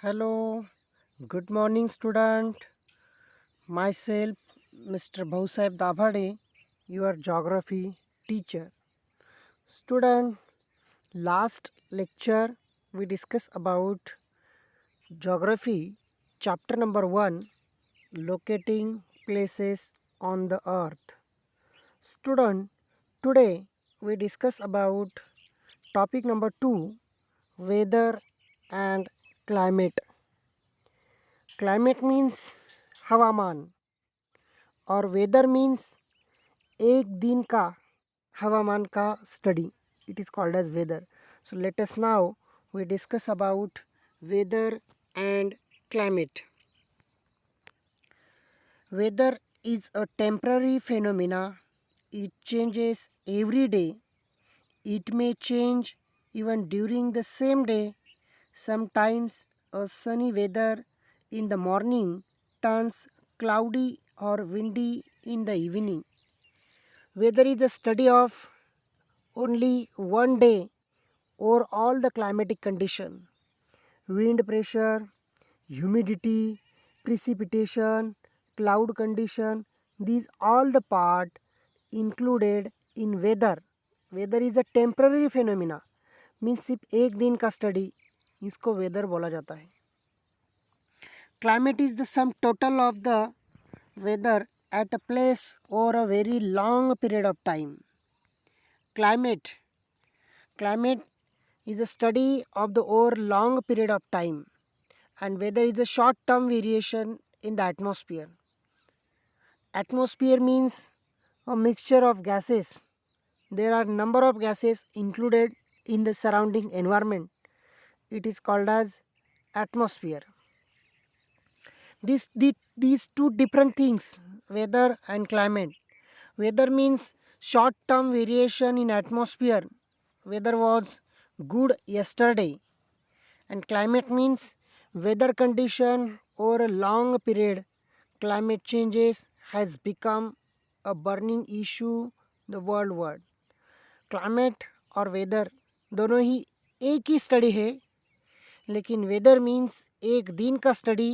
Hello, good morning, student. Myself, Mr. Bhausaheb Dabhade, your geography teacher. Student, last lecture we discussed about geography, chapter number 1, locating places on the earth. Student, today we discuss about topic number 2, weather and climate. Climate means हवामान और weather means एक दिन का हवामान का study. It is called as weather. So let us now we discuss about weather and climate. Weather is a temporary phenomena. It changes every day. It may change even during the same day. Sometimes a sunny weather in the morning turns cloudy or windy in the evening. Weather is the study of only one day over all the climatic condition. Wind pressure, humidity, precipitation, cloud condition, these all the part included in weather. Weather is a temporary phenomena. Means सिर्फ एक दिन का study इसको weather बोला जाता है. Climate is the sum total of the weather at a place over a very long period of time. Climate is a study of the over long period of time, and weather is a short term variation in the atmosphere. Atmosphere means a mixture of gases. There are number of gases included in the surrounding environment. It is called as atmosphere. These two different things, weather and climate. Weather means short term variation in atmosphere. Weather was good yesterday. And climate means weather condition over a long period. Climate changes has become a burning issue the world wide. Climate और weather दोनों ही एक ही study है, लेकिन weather means एक दिन का study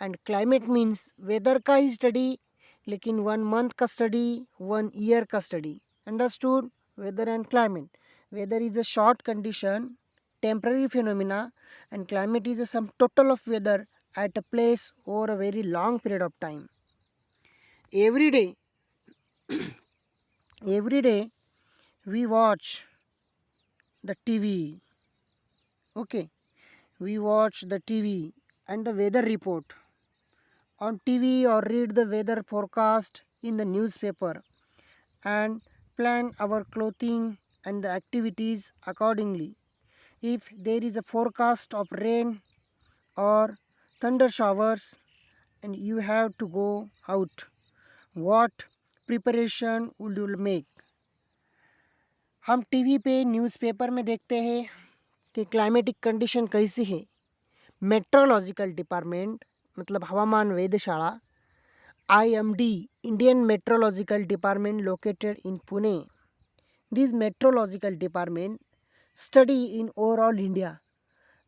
and climate means weather का ही स्टडी लेकिन 1 मंथ का स्टडी, 1 ईयर का study. Understood? Weather and climate. Weather is a short condition, temporary phenomena, and climate is a sum total of weather at a place over a very long period of time. Every day, every day we watch the TV. Okay, we watch the TV and the weather report on TV or read the weather forecast in the newspaper and plan our clothing and the activities accordingly. If there is a forecast of rain or thunder showers and you have to go out, what preparation would you make? हम TV पे newspaper में देखते हैं कि climatic condition कैसी है. Meteorological department मतलब हवामान वेधशाला, IMD, Indian Meteorological Department located in Pune. This meteorological department study in overall India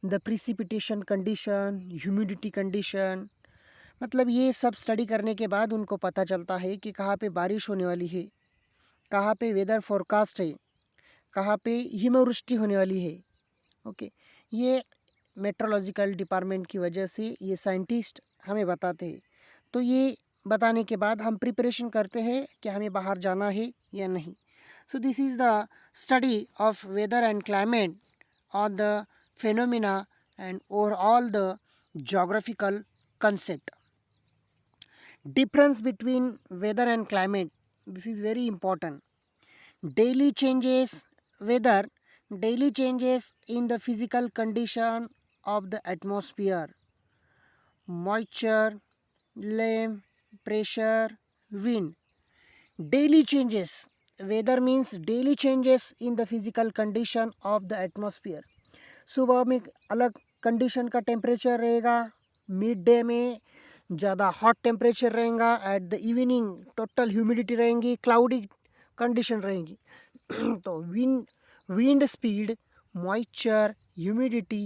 the precipitation condition, humidity condition. मतलब ये सब स्टडी करने के बाद उनको पता चलता है कि कहाँ पे बारिश होने वाली है, कहाँ पे वेदर फोरकास्ट है, कहाँ पे हिमवृष्टि होने वाली है. ओके, ये मेट्रोलॉजिकल डिपार्टमेंट की वजह से ये साइंटिस्ट हमें बताते हैं. तो ये बताने के बाद हम प्रिपरेशन करते हैं कि हमें बाहर जाना है या नहीं. So this is the study of weather and climate और the phenomena and overall the geographical concept. Difference between weather and climate, this is very important. Daily changes weather, daily changes in the physical condition of the atmosphere, moisture, lame, pressure, wind. Daily changes, weather means daily changes in the physical condition of the atmosphere. सुबह में अलग condition का temperature रहेगा, mid day में ज़्यादा hot temperature रहेगा, at the evening total humidity रहेंगी, cloudy condition रहेंगी. तो विंड स्पीड, मॉइस्चर, ह्यूमिडिटी,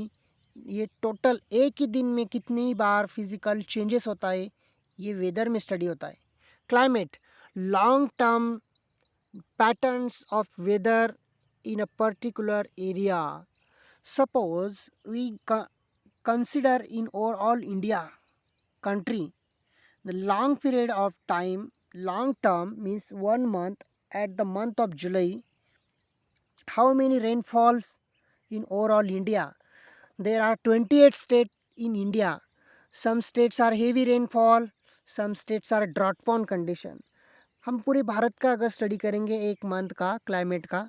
ये टोटल एक ही दिन में कितनी बार फिजिकल चेंजेस होता है, ये वेदर में स्टडी होता है. Climate, long term patterns of weather in a particular area. Suppose we consider in overall India country the long period of time, long term means 1 month. At the month of July, how many rainfalls in overall India? There are 28 states in India. Some states are heavy rainfall, some states are drought prone condition. हम पूरे भारत का अगर study करेंगे एक month का climate का,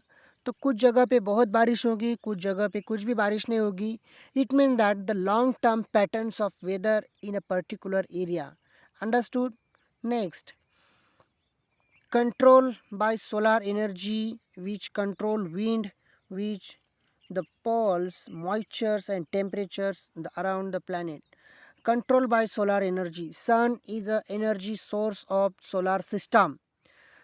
तो कुछ जगह पे बहुत बारिश होगी, कुछ जगह पे कुछ भी बारिश नहीं होगी. It mean that the long term patterns of weather in a particular area. Understood. Next, control by solar energy which control wind, which the poles, moistures and temperatures around the planet. Control by solar energy. Sun is a energy source of solar system.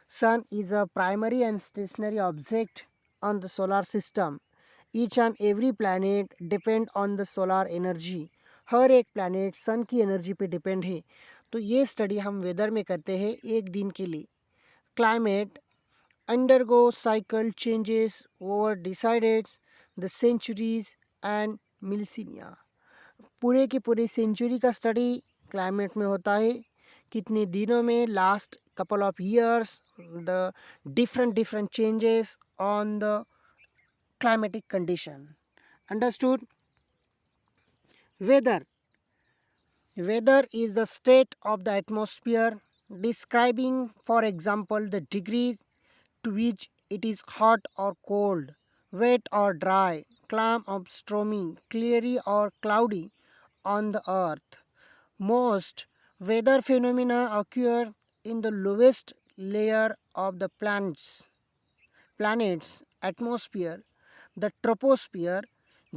Sun is a primary and stationary object on the solar system. Each and every planet depend on the solar energy. हर एक planet सन की energy पे depend है. तो ये study हम weather में करते हैं एक दिन के लिए. Climate undergo cycle changes over decides the centuries and millennia. पूरे के पूरे सेंचुरी का स्टडी क्लाइमेट में होता है. कितने दिनों में, last couple of years, the different changes on the climatic condition. Understood? Weather. Weather is the state of the atmosphere describing, for example, the degree to which it is hot or cold, wet or dry, calm or stormy, clear or cloudy on the earth. Most weather phenomena occur in the lowest layer of the planet's atmosphere, the troposphere,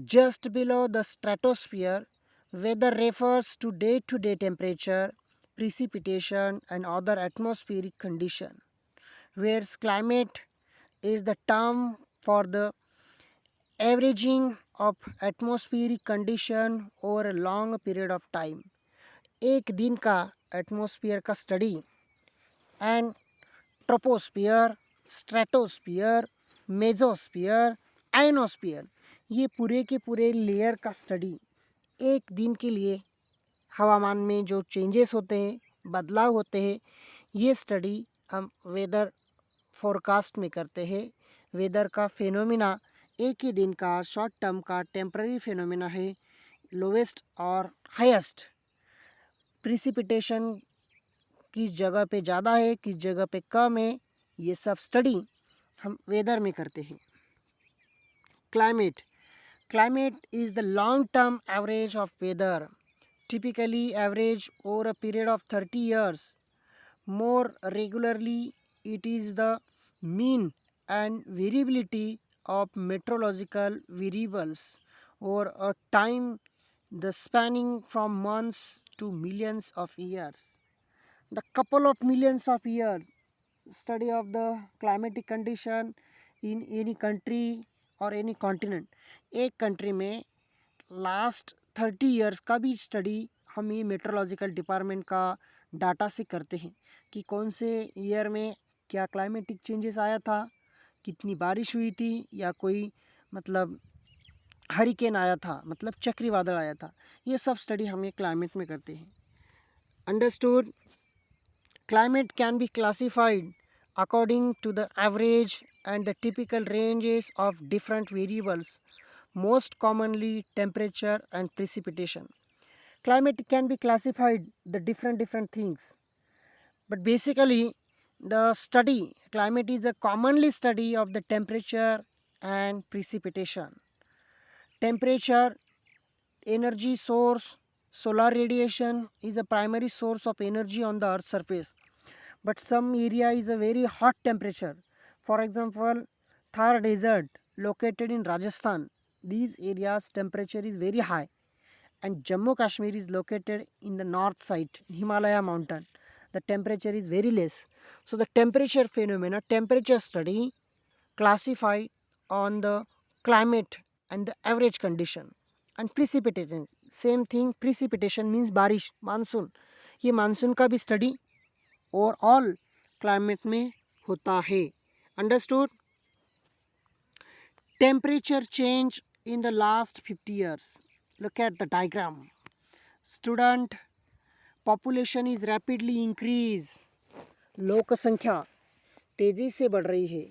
just below the stratosphere. Weather refers to day-to-day temperature, precipitation, and other atmospheric conditions, whereas climate is the term for the averaging of atmospheric condition over a long period of time. एक दिन का atmosphere का study and troposphere, stratosphere, mesosphere, ionosphere, ये पूरे के पूरे layer का study एक दिन के लिए हवामान में जो चेंजेस होते हैं, बदलाव होते हैं, ये स्टडी हम वेदर फोरकास्ट में करते हैं. वेदर का फेनोमिना एक ही दिन का शॉर्ट टर्म का टेम्पररी फेनोमिना है. लोवेस्ट और हाईएस्ट प्रिसिपिटेशन किस जगह पे ज़्यादा है, किस जगह पे कम है, ये सब स्टडी हम वेदर में करते हैं. Climate. Climate is the long-term average of weather, typically average over a period of 30 years. More regularly, it is the mean and variability of meteorological variables over a time the spanning from months to millions of years. The couple of millions of years study of the climatic condition in any country और any continent. एक country में last 30 years का भी study हम ये meteorological department का data से करते हैं कि कौन से ईयर में क्या क्लाइमेटिक चेंजेस आया था, कितनी बारिश हुई थी, या कोई मतलब हरिकेन आया था, मतलब चक्री वादल आया था. ये सब स्टडी हम ये क्लाइमेट में करते हैं. Understood. Climate can be classified according to the average and the typical ranges of different variables, most commonly temperature and precipitation. Climate can be classified the different things, but basically the study climate is a commonly study of the temperature and precipitation. Temperature, energy source, solar radiation is a primary source of energy on the earth's surface, but some area is a very hot temperature. For example, Thar desert located in Rajasthan, these areas temperature is very high, and Jammu Kashmir is located in the north side, Himalaya mountain, the temperature is very less. So the temperature phenomena, temperature study classified on the climate and the average condition. And precipitation, same thing, precipitation means बारिश, monsoon. ये monsoon का भी study overall climate में होता है। Understood? Temperature change in the last 50 years. Look at the diagram. Student, population is rapidly increase. लोक संख्या तेजी से बढ़ रही है.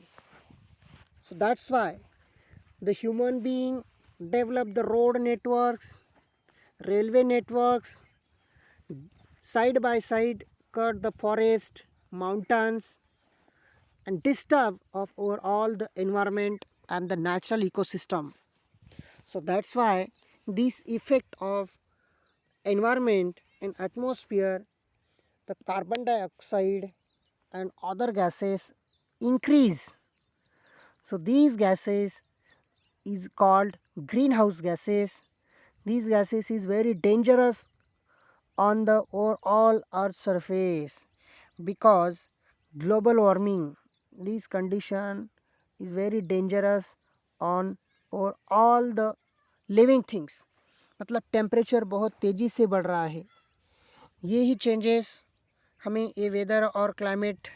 So that's why the human being develop the road networks, railway networks, side by side cut the forest, mountains, and disturb of overall the environment and the natural ecosystem. So that's why this effect of environment and atmosphere, the carbon dioxide and other gases increase. So these gases is called greenhouse gases. These gases is very dangerous on the overall earth surface because global warming, this condition is very dangerous on और all the living things. मतलब temperature बहुत तेज़ी से बढ़ रहा है. ये ही changes हमें ये वेदर और क्लाइमेट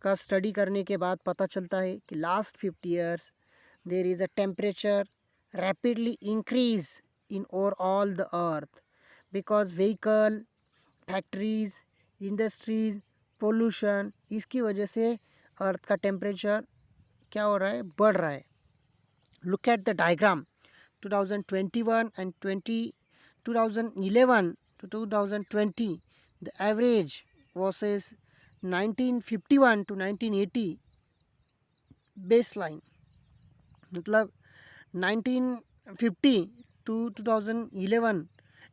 का स्टडी करने के बाद पता चलता है कि last 50 years there is a temperature rapidly increase in overall the earth because vehicle, factories, industries, pollution, इसकी वजह से अर्थ का टेम्परेचर क्या हो रहा है, बढ़ रहा है. Look at the diagram. 2021 and 2011 to 2020, the average versus 1951 to 1980 baseline. मतलब 1950 to 2011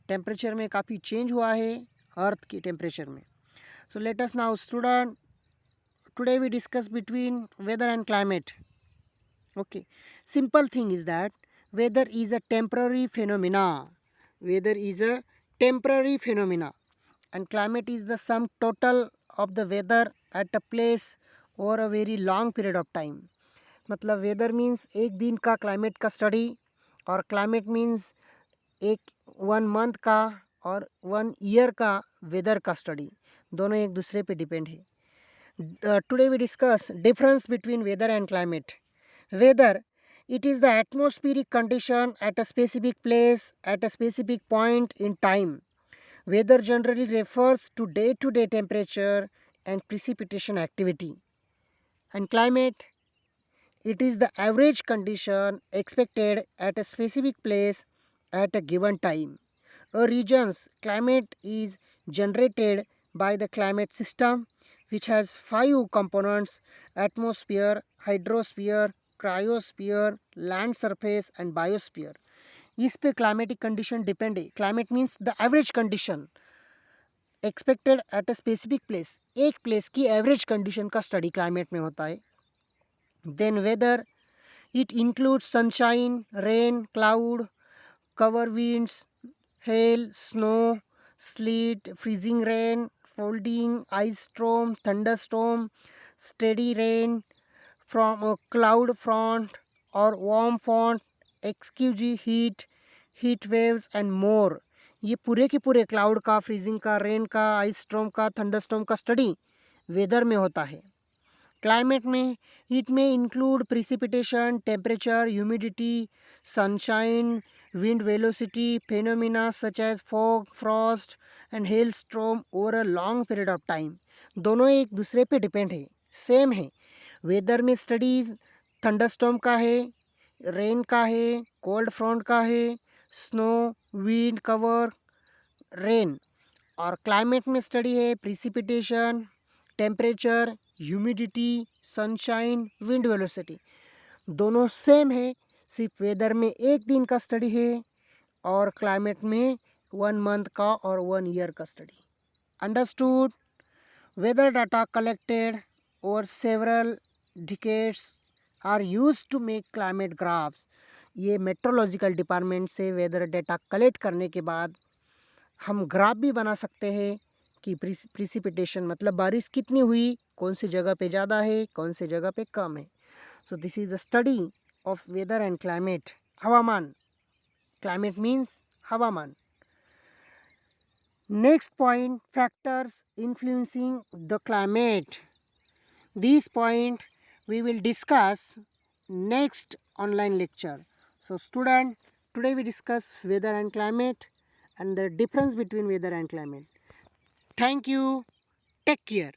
टेम्परेचर में काफ़ी चेंज हुआ है अर्थ के टेम्परेचर में. So let us now student, today we discuss between weather and climate. Okay, simple thing is that weather is a temporary phenomena. Weather is a temporary phenomena and climate is the sum total of the weather at a place over a very long period of time. मतलब weather means एक दिन का climate का study और climate means एक 1 month का और 1 year का weather का study. दोनों एक दूसरे पे डिपेंड है. Today we discuss difference between weather and climate. Weather, it is the atmospheric condition at a specific place at a specific point in time. Weather generally refers to day-to-day temperature and precipitation activity. And climate, it is the average condition expected at a specific place at a given time. A region's climate is generated by the climate system, which has 5 components: atmosphere, hydrosphere, cryosphere, land surface and biosphere. इस पे climatic condition depend है. Climate means the average condition expected at a specific place. एक place की average condition का study climate में होता है. Then weather, it includes sunshine, rain, cloud, cover winds, hail, snow, sleet, freezing rain, folding, ice storm, thunder storm, steady rain from a cloud front or warm front, excessive heat, heat waves and more. ये पूरे के पूरे cloud का, freezing का, rain का, ice storm का, thunder storm का study weather में होता है. क्लाइमेट में इट में include precipitation, temperature, humidity, sunshine, wind velocity, phenomena such as fog, frost and hailstorm over a long period of time. दोनों एक दूसरे पे डिपेंड है, सेम है. वेदर में स्टडीज थंडरस्टॉर्म का है, रेन का है, कोल्ड फ्रंट का है, स्नो, विंड कवर, रेन. और क्लाइमेट में स्टडी है precipitation, temperature, humidity, sunshine, wind velocity. दोनों सेम है, सिर्फ वेदर में एक दिन का स्टडी है और क्लाइमेट में 1 month का और 1 year का study. Understood? Weather data collected over several decades are used to make climate graphs. ये मेट्रोलॉजिकल डिपार्टमेंट से वेदर डेटा कलेक्ट करने के बाद हम ग्राफ भी बना सकते हैं कि प्रिसिपिटेशन मतलब बारिश कितनी हुई, कौन सी जगह पे ज़्यादा है, कौन सी जगह पे कम है. So this is the study of weather and climate. हवामान. Climate means हवामान. Next point, factors influencing the climate. This point we will discuss next online lecture. So student, today we discuss weather and climate and the difference between weather and climate. Thank you. Take care.